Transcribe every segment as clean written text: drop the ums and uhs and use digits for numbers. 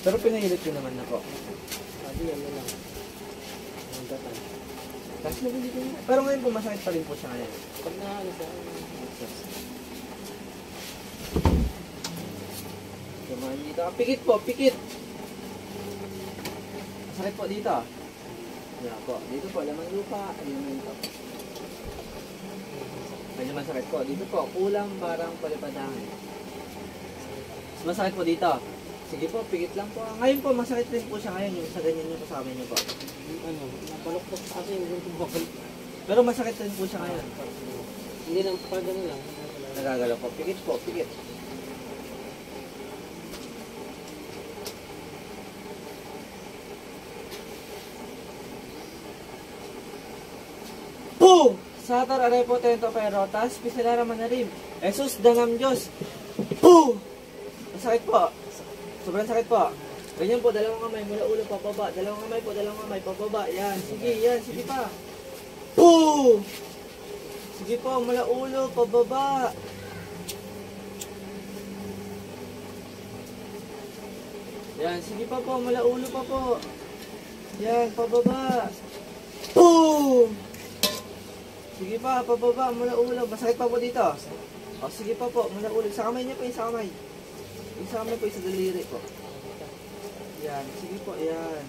Pero pinahilit ko naman na po. Sabi yan na lang. Ang datan. Kasi nabili ko na. Pero ngayon po, masakit pa rin po siya ngayon. Pag naano sa Kumain dito. Pikit po, pikit! Masakit po dito. Yan po. Dito po, lamang lupa. Ayun ito. Medyo masakit po. Dito po, kulang parang palipadahan. Masakit po dito. Sige po, pikit lang po. Ngayon po, masakit rin po siya ngayon. Yung sa ganyan yung kasama niyo po. ano, napaluktok sa akin yung bakal. Pero masakit rin po siya ngayon. Hindi lang pag ano lang. Nagagalaw po. Pikit po, pikit. Boom! Sator arepo tento perotas, pisalara manarim. Jesus dangam Diyos. Boom! Masakit po. Sobrang sakit po. Ganyan po, dalawang kamay mula ulo pababa. Dalawang kamay po, dalawang kamay pababa. Yan, sige, yan, sige pa. Boom! Sige po, mula ulo pababa. Yan, sige pa po, mula ulo pa po. Yan, pababa. Boom! Sige pa, pababa, mula ulo. Masakit pa po dito. O, sige pa po, mula ulo. Sa kamay niya po, sa kamay. Sa kamay po, sa daliri po. Yan, sige po, yan.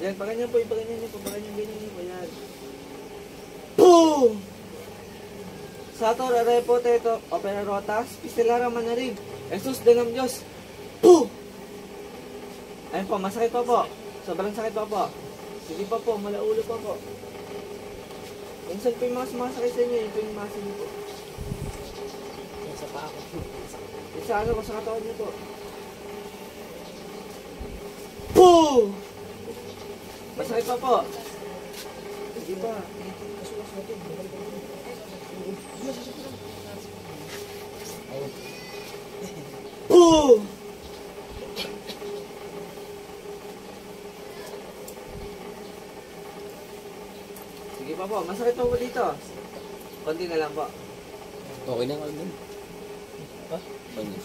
Yan, paganyan po, paganyan niyo po, paganyan niyo po, yan. Boom! Sator, arepo, teto, opera rotas, pistelara manarig. Jesus, dangam Diyos. Boom! Ayun po, masakit pa po. Sobrang sakit pa po. Sige pa po, mula ulo pa po. Minsan po yung mga sumasakit sa inyo, yun po yung masin niyo po. Sa paa ko. Isa ano ko sa katawan niyo po. Boom! Masakit pa po. Sige pa. Boom! Sige pa po. Masakit pa po dito. Konti na lang po. Okay na nga din. Ha? Ganyan.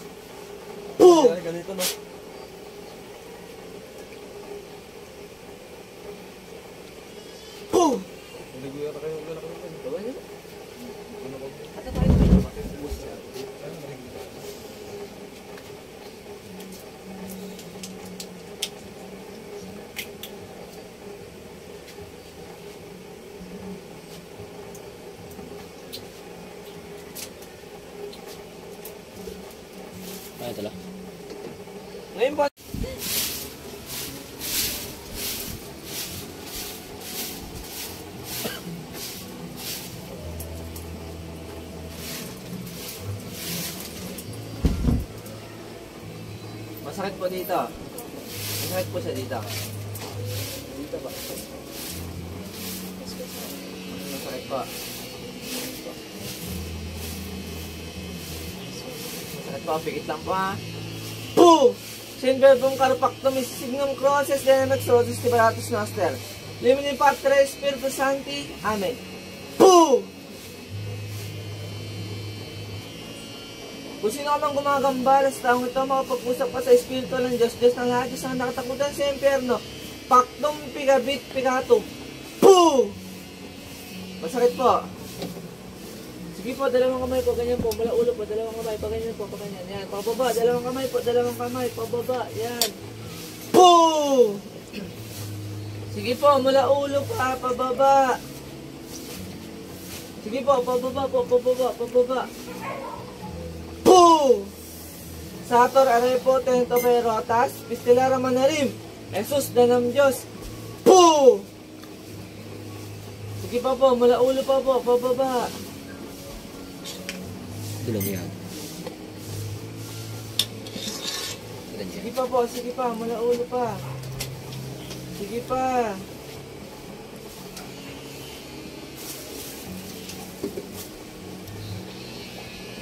Boom! Ganito no? Boom! Naliguya na kayo. Gawa niyo? Ata tayo na Kaya tala. ngayon po. Masakit po dito. Masakit po siya dito. Dito ba? Masakit po. Masakit po. Pikit lang po ha. Boom! Sinverbum carpactum is signum crosses dynamics rodus tiberatus noster. Limini Patre Spiritu Sancti. Amen. Boom! Kung sino ka mang gumagambala sa taong ito, makapag-usap pa sa Espiritu ng Diyos, Diyos ng lahat, Diyos ang nakatakutan sa impyerno. Pactum pigabit pigatum. Boom! Masakit po. Sige po, dalawang kamay po, ganyan po. Mula ulo po, dalawang kamay, paganyan po, paganyan. Yan, pababa, dalawang kamay po, dalawang kamay, pababa. Yan. Boom! Sige po, mula ulo pa, pababa. Sige po, pababa po, pababa, pababa. Boom! Sator arepo tento perotas, pistelara manarim. Jesus danam Diyos. Boom! Sige pa po, mula ulo pa po, pababa. Dulo niya. Dulo niya. Sige pa po, sige pa, mula ulo pa. Sige pa.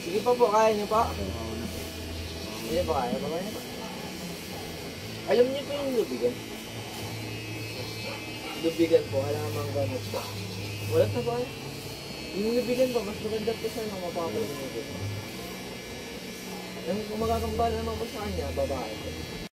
Sige pa po, kaya niyo pa? Hindi po kaya, kaya niyo pa. Alam niyo po yung lubigan? Lubigan po, wala namang gamot po. Wala na po kaya? Yung lubigan po, mas maganda po sa mga mapapalunod. Yung kung magagambala naman po sa kanya, babae po.